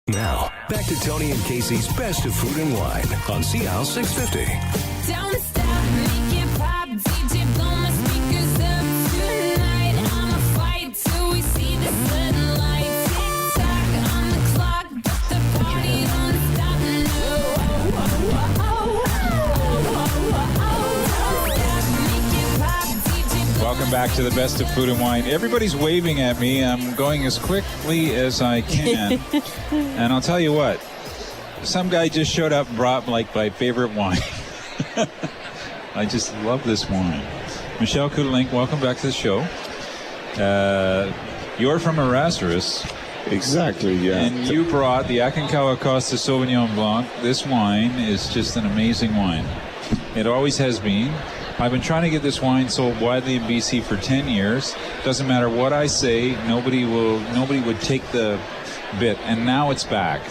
Now, back to Tony and Casey's Best of Food and Wine on CL 650. Don't stop, make it pop, DJ blow my speakers up tonight. I'ma fight till we see the sunlight. Tick tock on the clock, but the party don't stop. Welcome back to the Best of Food and Wine. Everybody's waving at me. I'm going as quickly as I can. And I'll tell you what, some guy just showed up and brought like my favorite wine. I just love this wine. Michel Couttolenc, welcome back to the show. You're from Errazuriz. Exactly, yeah. And you brought the Aconcagua Costa Sauvignon Blanc. This wine is just an amazing wine. It always has been. I've been trying to get this wine sold widely in BC for 10 years. Doesn't matter what I say, nobody would take the bit, and now it's back.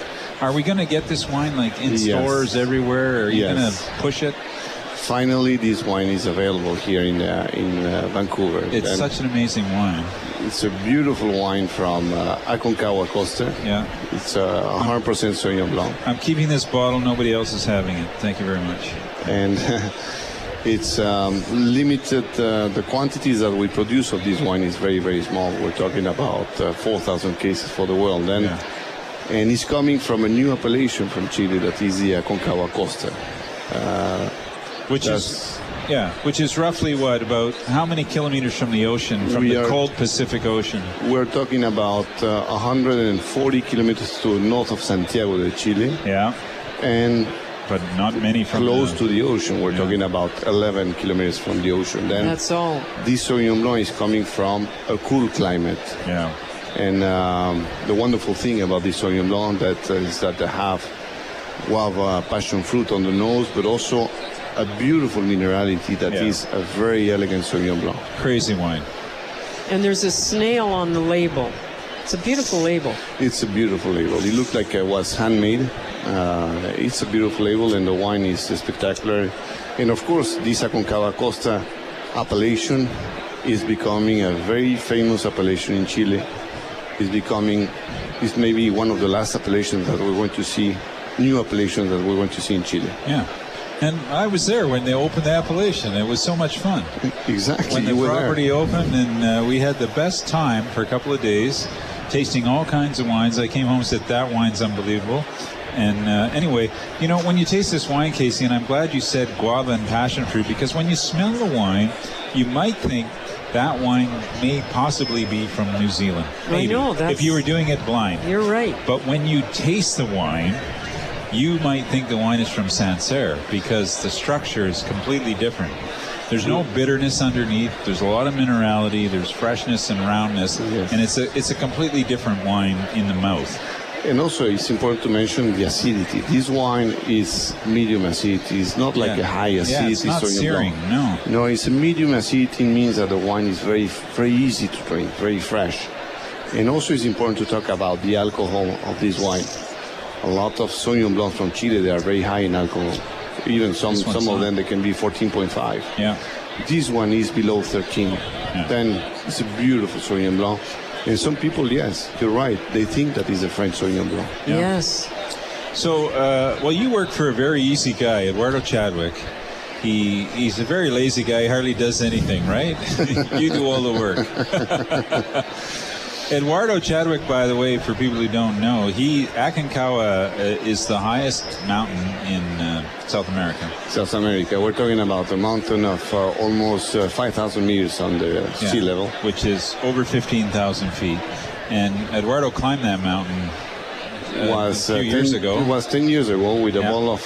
Are we going to get this wine like in stores everywhere? Or are you going to push it? Finally, this wine is available here in Vancouver. It's such an amazing wine. It's a beautiful wine from Aconcagua Costa. Yeah. It's 100% Sauvignon Blanc. I'm keeping this bottle. Nobody else is having it. Thank you very much. And it's limited. The quantities that we produce of this wine is very, very small. We're talking about 4,000 cases for the world. And it's coming from a new appellation from Chile that is the Aconcagua Costa. Which is roughly what, about how many kilometers from the ocean, from the cold Pacific Ocean? We're talking about 140 kilometers to north of Santiago de Chile. Yeah. But not many from close to the ocean. We're talking about 11 kilometers from the ocean. Then that's all. This Sauvignon Blanc is coming from a cool climate. Yeah. And the wonderful thing about this Sauvignon Blanc is that they have guava, passion fruit on the nose, but also a beautiful minerality that is a very elegant Sauvignon Blanc. Crazy wine. And there's a snail on the label. It's a beautiful label. It's a beautiful label. It looked like it was handmade. It's a beautiful label, and the wine is spectacular. And of course, this Aconcagua Costa appellation is becoming a very famous appellation in Chile. It's maybe one of the last appellations that we're going to see, new appellations that we're going to see in Chile. Yeah. And I was there when they opened the appellation. It was so much fun. Exactly. When the property opened, and we had the best time for a couple of days, tasting all kinds of wines. I came home and said, that wine's unbelievable. And anyway, you know, when you taste this wine, Casey, and I'm glad you said guava and passion fruit, because when you smell the wine, you might think that wine may possibly be from New Zealand. Maybe, I know. if you were doing it blind. You're right. But when you taste the wine, you might think the wine is from Sancerre, because the structure is completely different. There's no bitterness underneath. There's a lot of minerality. There's freshness and roundness, and it's a completely different wine in the mouth. And also, it's important to mention the acidity. This wine is medium acidity. It's not like a high acidity. Yeah, it's not searing, no. No, it's a medium acidity. Means that the wine is very, very easy to drink, very fresh. And also, it's important to talk about the alcohol of this wine. A lot of Sauvignon Blanc from Chile, they are very high in alcohol. Even some of them, they can be 14.5. Yeah. This one is below 13. Yeah. Then it's a beautiful Sauvignon Blanc. And some people, yes, you're right, they think that is a French Sauvignon Blanc. Yeah. Yes. So, well, you work for a very easy guy, Eduardo Chadwick. He's a very lazy guy. He hardly does anything, right? You do all the work. Eduardo Chadwick, by the way, for people who don't know, Aconcagua is the highest mountain in South America. South America. We're talking about a mountain of almost 5,000 meters under sea level. Which is over 15,000 feet. And Eduardo climbed that mountain a few years ago. It was 10 years ago with a ball of...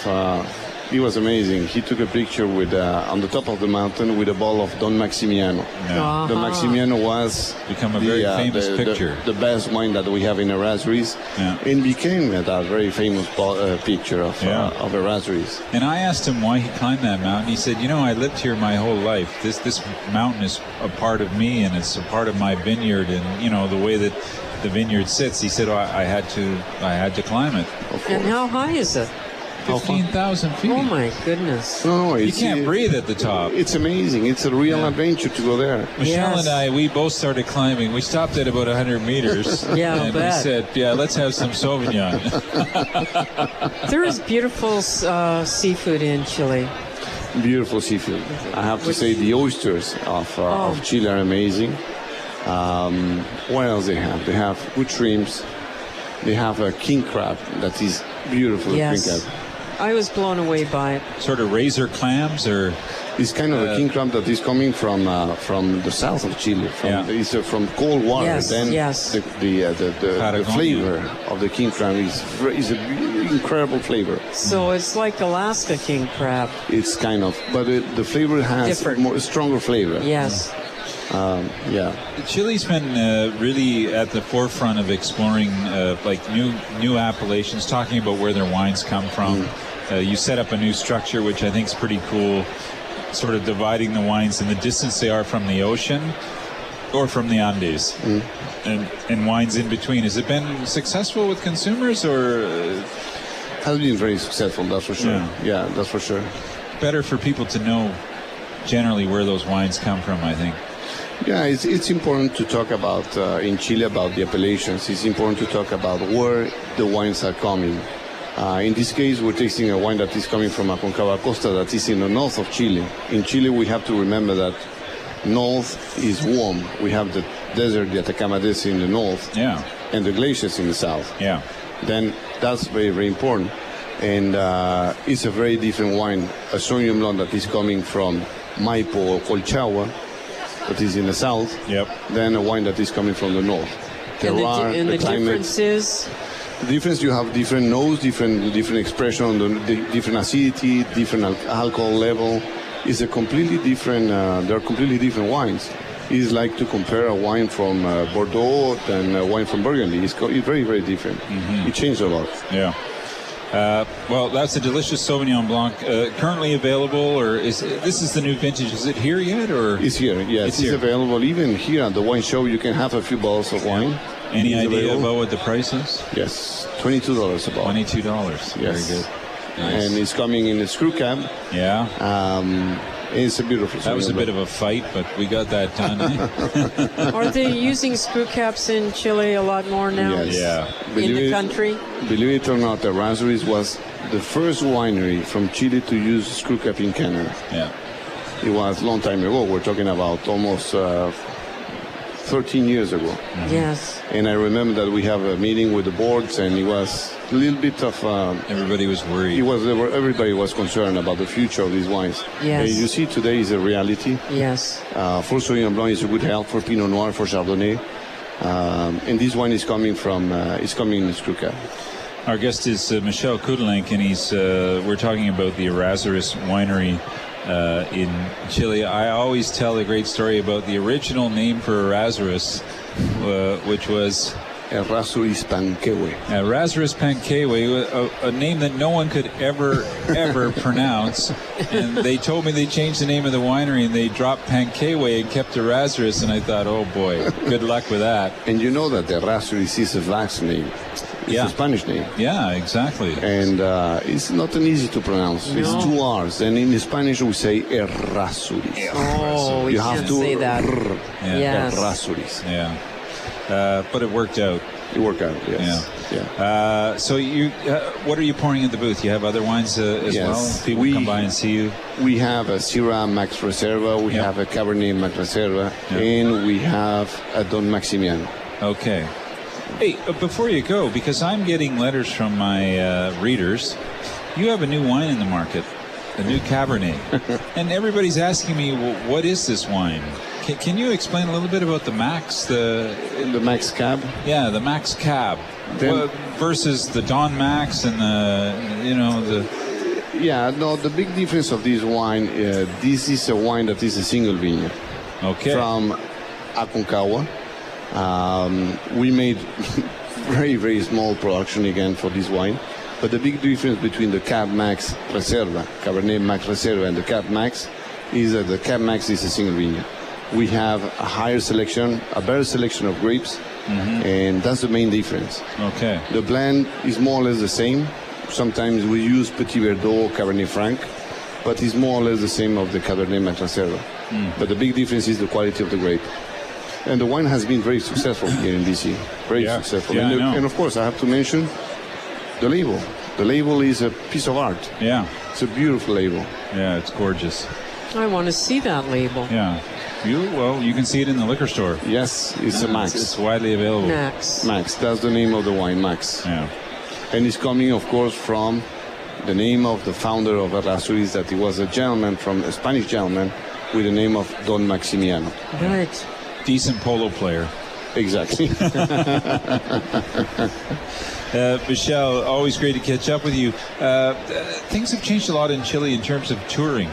It was amazing. He took a picture with on the top of the mountain with a ball of Don Maximiano. Yeah. Don Maximiano was become a very famous picture. The best wine that we have in Errazuriz, and became that very famous picture of Errazuriz. And I asked him why he climbed that mountain. He said, I lived here my whole life. This mountain is a part of me, and it's a part of my vineyard, and the way that the vineyard sits. He said, I had to climb it. And how high is it? How far? 15,000 feet. Oh my goodness. No, You it's, can't breathe at the top. It's amazing. It's a real Yeah. adventure to go there. Michelle Yes. and I, we both started climbing. We stopped at about 100 meters. Yeah, I'll and we bet. said, yeah, let's have some Sauvignon. There is beautiful seafood in Chile. Beautiful seafood. I have to say the oysters of Chile are amazing. What else they have? They have good shrimps. They have a king crab that is beautiful. Yes. King crab. I was blown away by it. Sort of razor clams or... It's kind of a king crab that is coming from the south of Chile. It's from cold water. Yes, then yes. the flavor of the king crab is an incredible flavor. So it's like Alaska king crab. It's kind of, but the flavor has Different. stronger flavor. Yes. Yeah. Chile's been really at the forefront of exploring like new appellations, talking about where their wines come from. You set up a new structure, which I think is pretty cool, sort of dividing the wines in the distance they are from the ocean or from the Andes, and wines in between. Has it been successful with consumers, or Has been very successful, that's for sure. Yeah, that's for sure. better for people to know generally where those wines come from, I think? Yeah, it's important to talk about, in Chile, about the appellations. It's important to talk about where the wines are coming. In this case, we're tasting a wine that is coming from Aconcagua Costa, that is in the north of Chile. In Chile, we have to remember that north is warm. We have the desert, the Atacama Desert in the north, and the glaciers in the south. Yeah. Then that's very, very important. And it's a very different wine, a Sauvignon Blanc that is coming from Maipo or Colchagua, that is in the south, than a wine that is coming from the north. And the difference is? The difference, you have different nose, different expression, the different acidity, different alcohol level. It's a completely different, they're completely different wines. It's like to compare a wine from Bordeaux and a wine from Burgundy. It's very, very different. It changed a lot. Yeah. Well, that's a delicious Sauvignon Blanc. Currently available, or this is the new vintage? Is it here yet, or it's here? Yes, it's here. available. Even here at the wine show, you can have a few bottles of wine. Any It's idea available. about what the price is? Yes, $22 a bottle. $22. Very good. Nice. And it's coming in a screw cab. Yeah. It's a beautiful. That was a bit of a fight, but we got that done. Are they using screw caps in Chile a lot more now? Yes. Yeah. In the country? Believe it or not, Errazuriz was the first winery from Chile to use screw cap in Canada. Yeah. It was a long time ago. We're talking about almost 13 years ago. Yes. And I remember that we have a meeting with the boards, and it was a little bit of... Everybody was worried. Everybody was concerned about the future of these wines. Yes. And you see today is a reality. Yes. For Sauvignon Blanc, it's a good help. For Pinot Noir, for Chardonnay. And this wine is coming from... it's coming in screw cap. Our guest is Michel Couttolenc, and we're talking about the Errazuriz winery in Chile. I always tell a great story about the original name for Errazuriz, which was Errazuriz Panquehue. Errazuriz Panquehue, a name that no one could ever pronounce. And they told me they changed the name of the winery and they dropped Panquehue and kept Errazuriz. And I thought, oh boy, good luck with that. And you know that Errazuriz is a Basque name. It's a Spanish name. Yeah, exactly. And it's not an easy to pronounce. No. It's two R's. And in Spanish we say Errazuriz. Oh, we You can't have to say that. Yes. Errazuriz. Yeah. But it worked out. It worked out, yes. Yeah. So what are you pouring at the booth? You have other wines as well? People come by and see you? We have a Syrah Max Reserva, we have a Cabernet Max Reserva, and we have a Don Maximian. Okay. Hey, before you go, because I'm getting letters from my readers, you have a new wine in the market, a new Cabernet. And everybody's asking me, well, what is this wine? Can you explain a little bit about the Max? The Max Cab? Yeah, the Max Cab. Versus the Don Max and the... Yeah, no, the big difference of this wine, this is a wine that is a single vineyard. Okay. From Aconcagua. We made very, very small production again for this wine. But the big difference between the Cab Max Reserva, Cabernet Max Reserva, and the Cab Max is that the Cab Max is a single vineyard. We have a higher selection, a better selection of grapes, and that's the main difference. Okay. The blend is more or less the same, Sometimes we use Petit Verdot, Cabernet Franc, but it's more or less the same of the Cabernet Matrasero. But the big difference is the quality of the grape. And the wine has been very successful here in BC. Very successful. Yeah, And of course, I have to mention the label. The label is a piece of art. Yeah. It's a beautiful label. Yeah, it's gorgeous. I want to see that label. Yeah. You can see it in the liquor store. Yes, it's a Max. It's widely available. Max. Max, that's the name of the wine, Max. Yeah. And it's coming, of course, from the name of the founder of Errazuriz, that he was a Spanish gentleman, with the name of Don Maximiano. Right. Decent polo player. Exactly. Michel, always great to catch up with you. Things have changed a lot in Chile in terms of touring.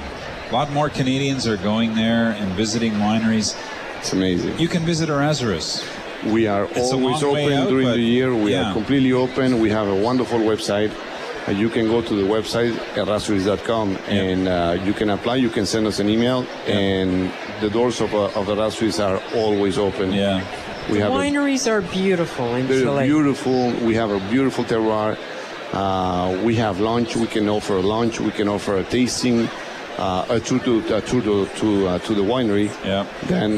A lot more Canadians are going there and visiting wineries. It's amazing. You can visit Errazuriz. We are It's a always long way open out, during but the year. We yeah. are completely open. We have a wonderful website. You can go to the website, errazuriz.com, and you can apply. You can send us an email, and the doors of Errazuriz are always open. Yeah. We have Wineries are beautiful in they're Chile. beautiful. We have a beautiful terroir. We have lunch. We can offer a lunch. We can offer a tasting, a tour to the winery. Yeah. Then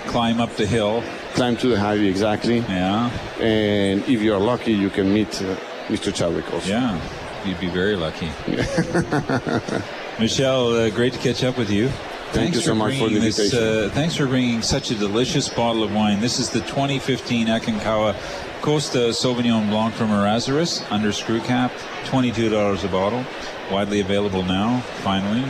Climb up the hill. climb to the highway, exactly. Yeah. And if you're lucky, you can meet Mr. Chadwick also. Yeah. You'd be very lucky. Michel, great to catch up with you. Thank you so much for the invitation. Thanks for bringing such a delicious bottle of wine. This is the 2015 Aconcagua Costa Sauvignon Blanc from Errazuriz, under screw cap, $22 a bottle. Widely available now, finally.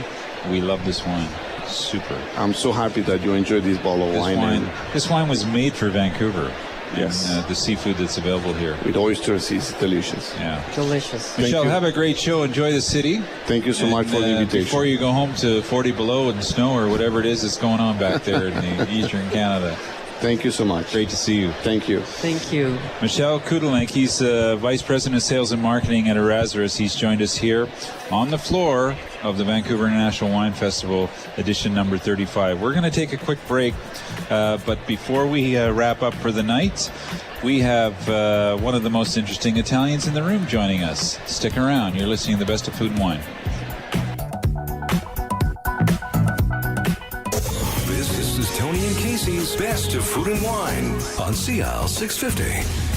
We love this wine. Super. I'm so happy that you enjoyed this bottle of wine. This wine was made for Vancouver. Yes. And, the seafood that's available here. With oysters, it's delicious. Yeah. Delicious. Michel, you. have a great show. Enjoy the city. Thank you so much for the invitation. Before you go home to 40 below and snow or whatever it is that's going on back there in the eastern Canada. Thank you so much. Great to see you. Thank you. Thank you. Michel Couttolenc, he's Vice President of Sales and Marketing at Errazuriz. He's joined us here on the floor of the Vancouver International Wine Festival, edition number 35. We're going to take a quick break, but before we wrap up for the night, we have one of the most interesting Italians in the room joining us. Stick around. You're listening to the Best of Food and Wine. This is Tony and Casey's Best of Food and Wine on CL 650.